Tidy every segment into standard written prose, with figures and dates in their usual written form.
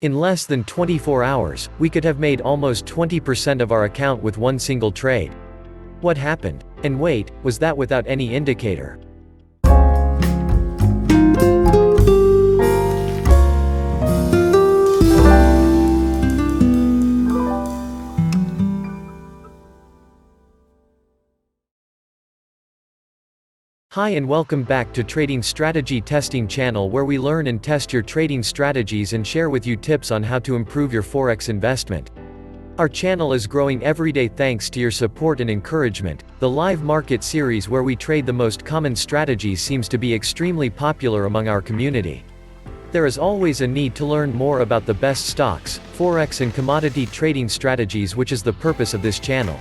In less than 24 hours, we could have made almost 20% of our account with one single trade. What happened? And wait, was that without any indicator? Hi and welcome back to Trading Strategy Testing channel, where we learn and test your trading strategies and share with you tips on how to improve your Forex investment. Our channel is growing every day thanks to your support and encouragement. The live market series where we trade the most common strategies seems to be extremely popular among our community. There is always a need to learn more about the best stocks, Forex and commodity trading strategies, which is the purpose of this channel.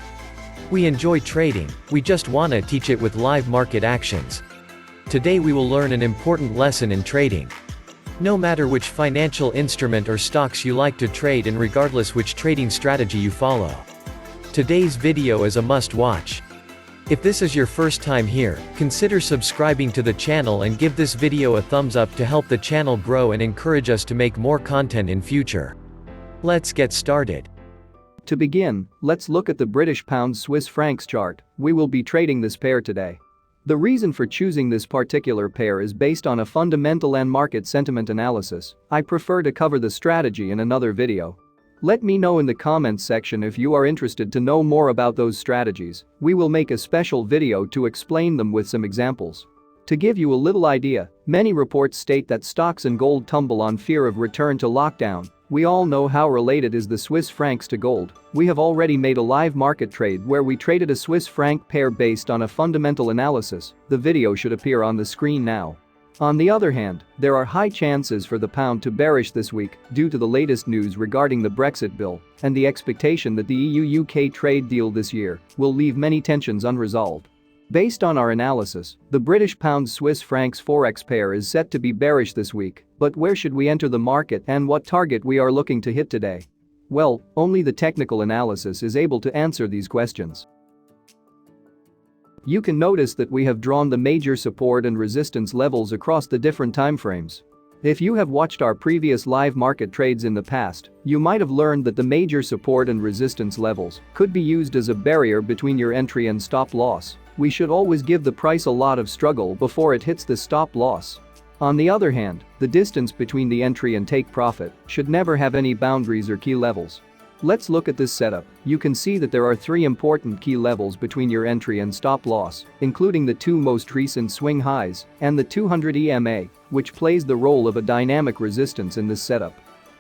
We enjoy trading, we just wanna teach it with live market actions. Today we will learn an important lesson in trading. No matter which financial instrument or stocks you like to trade and regardless which trading strategy you follow, today's video is a must-watch. If this is your first time here, consider subscribing to the channel and give this video a thumbs up to help the channel grow and encourage us to make more content in future. Let's get started. To begin, let's look at the British pound-Swiss francs chart. We will be trading this pair today. The reason for choosing this particular pair is based on a fundamental and market sentiment analysis. I prefer to cover the strategy in another video. Let me know in the comments section if you are interested to know more about those strategies. We will make a special video to explain them with some examples. To give you a little idea, many reports state that stocks and gold tumble on fear of return to lockdown. We all know how related is the Swiss francs to gold. We have already made a live market trade where we traded a Swiss franc pair based on a fundamental analysis. The video should appear on the screen now. On the other hand, there are high chances for the pound to bearish this week due to the latest news regarding the Brexit bill and the expectation that the EU-UK trade deal this year will leave many tensions unresolved. Based on our analysis, the British pound-Swiss francs Forex pair is set to be bearish this week, but where should we enter the market and what target we are looking to hit today? Well, only the technical analysis is able to answer these questions. You can notice that we have drawn the major support and resistance levels across the different timeframes. If you have watched our previous live market trades in the past, you might have learned that the major support and resistance levels could be used as a barrier between your entry and stop loss. We should always give the price a lot of struggle before it hits the stop loss. On the other hand, the distance between the entry and take profit should never have any boundaries or key levels. Let's look at this setup. You can see that there are three important key levels between your entry and stop loss, including the two most recent swing highs and the 200 EMA, which plays the role of a dynamic resistance in this setup.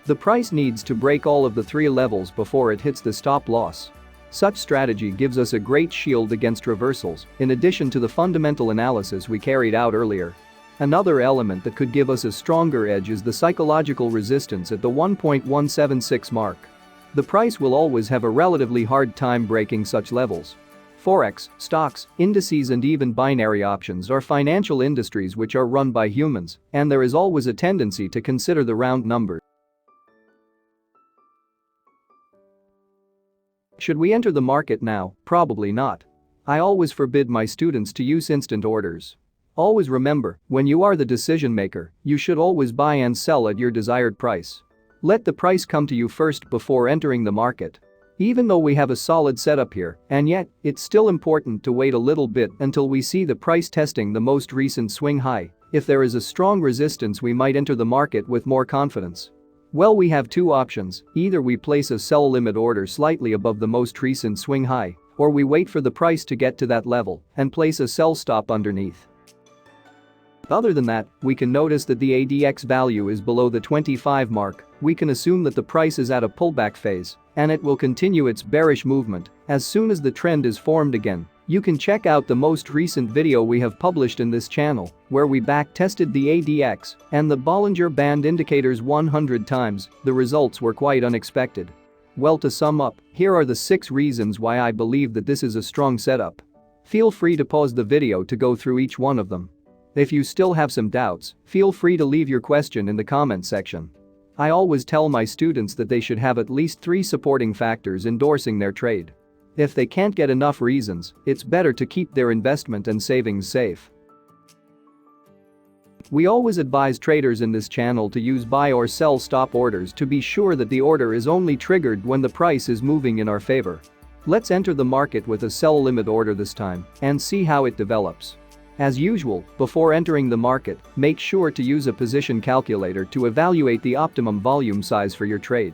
The price needs to break all of the three levels before it hits the stop loss. Such strategy gives us a great shield against reversals, in addition to the fundamental analysis we carried out earlier. Another element that could give us a stronger edge is the psychological resistance at the 1.176 mark. The price will always have a relatively hard time breaking such levels. Forex, stocks, indices and even binary options are financial industries which are run by humans, and there is always a tendency to consider the round numbers. Should we enter the market now? Probably not. I always forbid my students to use instant orders. Always remember, when you are the decision maker, you should always buy and sell at your desired price. Let the price come to you first before entering the market. Even though we have a solid setup here, and yet, it's still important to wait a little bit until we see the price testing the most recent swing high. If there is a strong resistance, we might enter the market with more confidence. Well, we have two options: either we place a sell limit order slightly above the most recent swing high, or we wait for the price to get to that level and place a sell stop underneath. Other than that, we can notice that the ADX value is below the 25 mark. We can assume that the price is at a pullback phase, and it will continue its bearish movement as soon as the trend is formed again. You can check out the most recent video we have published in this channel, where we back-tested the ADX and the Bollinger Band indicators 100 times. The results were quite unexpected. Well, to sum up, here are the 6 reasons why I believe that this is a strong setup. Feel free to pause the video to go through each one of them. If you still have some doubts, feel free to leave your question in the comment section. I always tell my students that they should have at least 3 supporting factors endorsing their trade. If they can't get enough reasons, it's better to keep their investment and savings safe. We always advise traders in this channel to use buy or sell stop orders to be sure that the order is only triggered when the price is moving in our favor. Let's enter the market with a sell limit order this time and see how it develops. As usual, before entering the market, make sure to use a position calculator to evaluate the optimum volume size for your trade.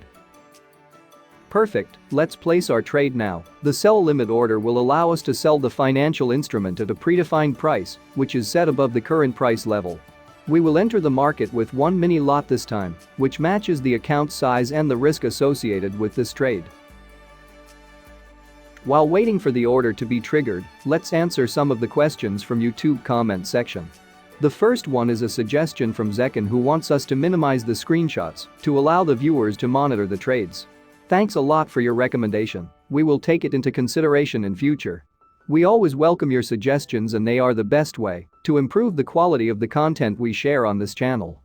Perfect, let's place our trade now. The sell limit order will allow us to sell the financial instrument at a predefined price, which is set above the current price level. We will enter the market with one mini lot this time, which matches the account size and the risk associated with this trade. While waiting for the order to be triggered, let's answer some of the questions from YouTube comment section. The first one is a suggestion from Zekin, who wants us to minimize the screenshots to allow the viewers to monitor the trades. Thanks a lot for your recommendation. We will take it into consideration in future. We always welcome your suggestions, and they are the best way to improve the quality of the content we share on this channel.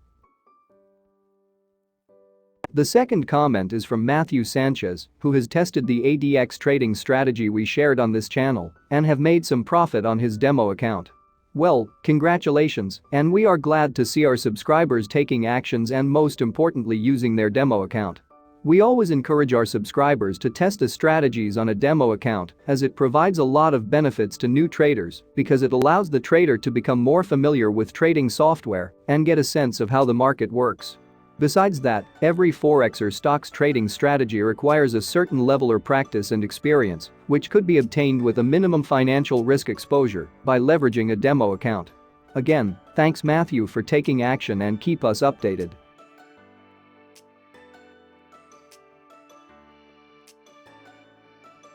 The second comment is from Matthew Sanchez, who has tested the ADX trading strategy we shared on this channel and have made some profit on his demo account. Well, congratulations, and we are glad to see our subscribers taking actions and most importantly using their demo account. We always encourage our subscribers to test the strategies on a demo account, as it provides a lot of benefits to new traders because it allows the trader to become more familiar with trading software and get a sense of how the market works. Besides that, every Forex or stocks trading strategy requires a certain level of practice and experience, which could be obtained with a minimum financial risk exposure by leveraging a demo account. Again, thanks Matthew for taking action, and keep us updated.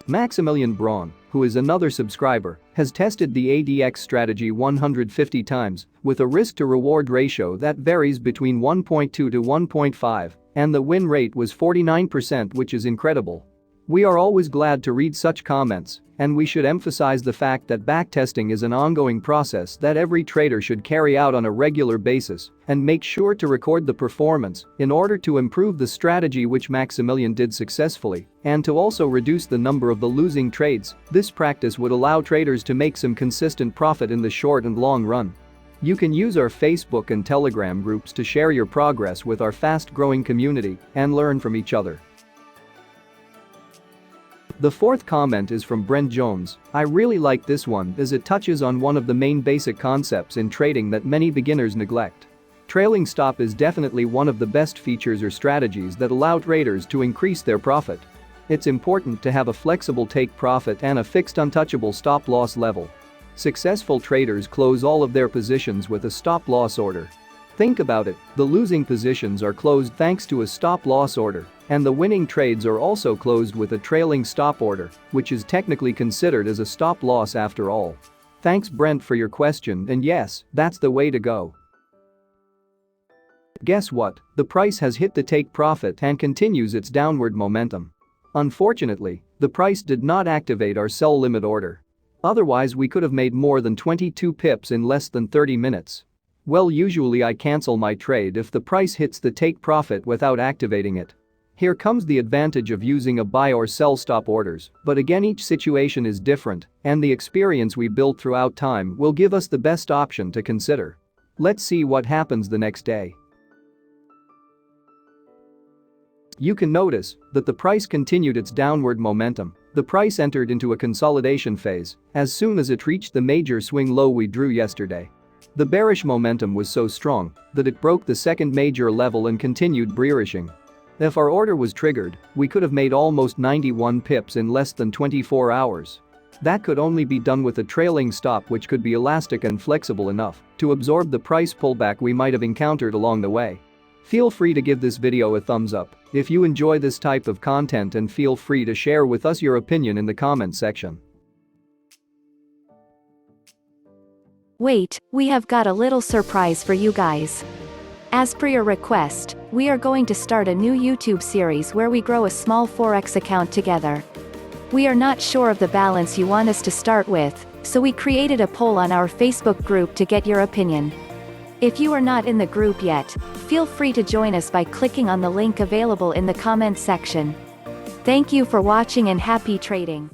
Maximilian Braun, who is another subscriber, has tested the ADX strategy 150 times with a risk-to-reward ratio that varies between 1.2 to 1.5, and the win rate was 49%, which is incredible. We are always glad to read such comments, and we should emphasize the fact that backtesting is an ongoing process that every trader should carry out on a regular basis and make sure to record the performance in order to improve the strategy, which Maximilian did successfully, and to also reduce the number of the losing trades. This practice would allow traders to make some consistent profit in the short and long run. You can use our Facebook and Telegram groups to share your progress with our fast-growing community and learn from each other. The fourth comment is from Brent Jones. I really like this one as it touches on one of the main basic concepts in trading that many beginners neglect. Trailing stop is definitely one of the best features or strategies that allow traders to increase their profit. It's important to have a flexible take profit and a fixed untouchable stop loss level. Successful traders close all of their positions with a stop loss order. Think about it, the losing positions are closed thanks to a stop loss order, and the winning trades are also closed with a trailing stop order, which is technically considered as a stop loss after all. Thanks Brent for your question, and yes, that's the way to go. Guess what? The price has hit the take profit and continues its downward momentum. Unfortunately, the price did not activate our sell limit order. Otherwise we could have made more than 22 pips in less than 30 minutes. Well, usually I cancel my trade if the price hits the take profit without activating it. Here comes the advantage of using a buy or sell stop orders, but again each situation is different, and the experience we build throughout time will give us the best option to consider. Let's see what happens the next day. You can notice that the price continued its downward momentum. The price entered into a consolidation phase as soon as it reached the major swing low we drew yesterday. The bearish momentum was so strong that it broke the second major level and continued bearishing. If our order was triggered, we could have made almost 91 pips in less than 24 hours. That could only be done with a trailing stop, which could be elastic and flexible enough to absorb the price pullback we might have encountered along the way. Feel free to give this video a thumbs up if you enjoy this type of content, and feel free to share with us your opinion in the comment section. Wait, we have got a little surprise for you guys. As per your request, we are going to start a new YouTube series where we grow a small Forex account together. We are not sure of the balance you want us to start with, so we created a poll on our Facebook group to get your opinion. If you are not in the group yet, feel free to join us by clicking on the link available in the comments section. Thank you for watching and happy trading.